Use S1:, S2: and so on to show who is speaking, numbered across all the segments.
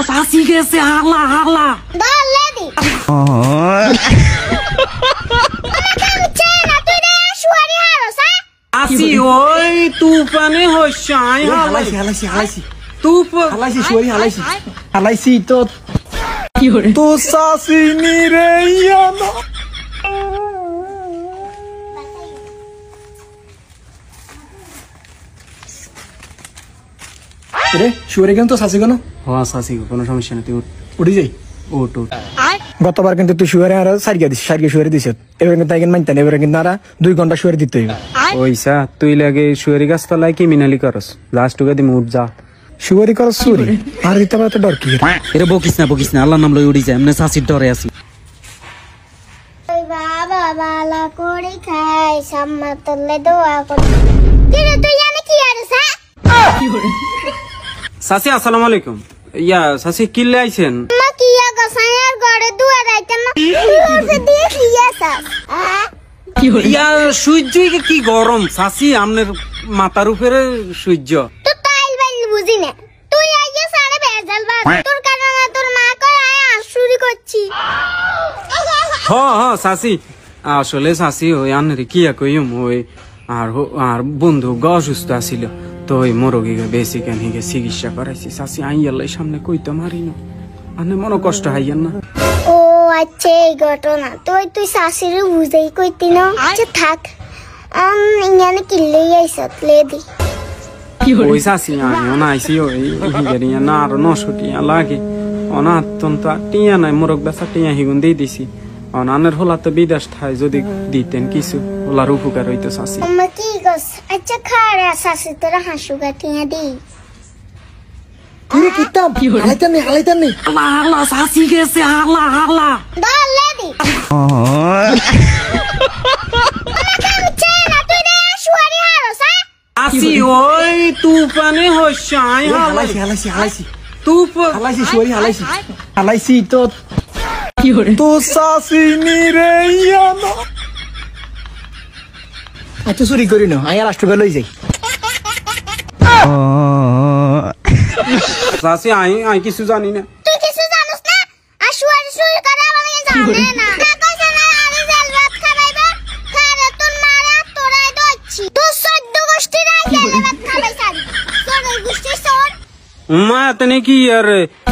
S1: সাসি গেছে হালা হালা আসি ওই তুফানে হইছাই হালাইছি হালাইছি হালাইছি তুফান হালাইছি শুয়ারি হালাইছি হালাইছি তো কি হরে তো সাসি নিরে ইয়ানো রে শুয়ারি কেন তো সাসি কেন হ্যাঁ সাসি কোনো সমস্যা নেই তুই উঠি যাই ওট গতবার কিন্তু তুই শুয়ারে আর সারিয়া দিস সারিয়া শুয়ারে দিস এবার কিন্তু তাই মানতেন এবার কিন্তু আর 2 ঘন্টা শুয়ারে দিতে হইবে ওইসা তুই লাগে শুয়ারি গাছ তলায় কি মিনালি করস লাস্ট টুকে দিম উঠ যা শুয়ারি করস সুরি আর দিতে পারে তো ডর কি এরে বকিস না আল্লাহর নাম লই উড়ি যায় এমনে সাসির ডরে আছি
S2: ওই বাবা বালা করে খাই সাম্মা তোলে দোয়া কর কিরে তুই জানি কি আরসা
S1: কি হরে সাসি আসসালামু আলাইকুম ইয়া সাসি কিল্লে আইছেন
S2: মা কিয়া গসায়ার ঘরে দুয়া রাইতেন না ওসে দিয়ে কিয়াসা
S1: কি হরে ইয়া সূর্য কি গরম সাসি আমনের মাথার উপরে সূর্য
S2: তো তাইল বাইল বুঝি না তুই আইয়া সাড়ে বেজাল বাদ তোর কারণে তোর মা কই আয় শুরু করছি
S1: হ্যাঁ সাসি আসলে সাসি ওই আনরে কিয়া কইম ওই আর বন্ধু অসুস্থ আছিল তো ওই মোরগিকে বেশি কেন হিগে চিকিৎসা করাইছি সাসি আইয়ালাই সামনে কইতে মারি না আনে মনে কষ্ট হাইয়েন না
S2: ও আচ্ছা এই ঘটনা তুই শাশুড়ি বুঝাই কইতি না আচ্ছা থাক ইঙ্গানে কিল্লে আইসত লেদি
S1: ওই সাসি আমিও না আইসি ওই হিগেরিয়া না আর 900 টিয়া লাগে অনাতন্ত টিয়া নাই মোরগ বেচা টিয়া হিগুন দিয়ে দিছি অনানের হলা তো বিদেশ থাই যদি দিতেন কিছু ওলার উপকার হইতো সাসি
S2: আম্মা কি গস আচ্ছা খাড়া শাশু তোরা হাসুগা টিয়া দি
S3: কিরে কিতাম হালাইতাম নি
S1: হালা সাসি গেছে হালা হালা
S2: দল লেদি
S1: আসি ওই তুফানে হইছাই
S3: হালাইছি হালাইছি হালাইছি
S1: তুফান
S3: হালাইছি শুয়ারি হালাইছি হালাইছি তো
S1: কি হরে
S3: তো সাসি নিরে ইয়ানো আচ্ছা চুরি করি না আয়া লাস্ট বেলা লই যাই
S1: সাসি আই কিছু জানি না
S2: তুই কিছু জানিস না আর শুয়ারি শুয়ারি করে আমি জানে না কইছ না আমি জাল ভাত খাইবা খারে তোর মারা তোরাই দচ্ছি তো 14 গোষ্ঠী রাই জাল ভাত খাইবা সারি তোর গোষ্ঠী সর
S1: মা তনে কি আর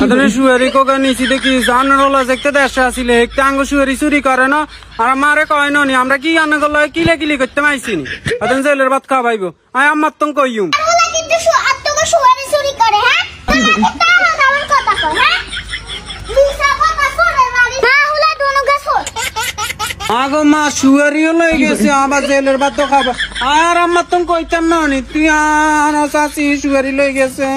S1: তনে শুয়ারি কো গানিছি দেখি জানার হলা দেখতে দেশে আসিলে একটা আঙ্গ শুয়ারি চুরি করে না আর আমারে কয় নি আমরা কি আনে গল কিলে করতে মাইছিনি তখন জেলের ভাত খাওয়াইবো আই আমার তো কইম
S2: ওলা কিন্তু আত্মগো শুয়ারি চুরি করে হ্যাঁ তোমাকে তাও আমার কথা কয় হ্যাঁ দিশা কথা সরে মারি না হলা দোনো গাছর
S1: আগো মা শুয়ারিও লই গেছে আবার জেলের ভাত খাবা আর আমার তো কইতাম না তুই আর সাসি শুয়ারি লই গেছে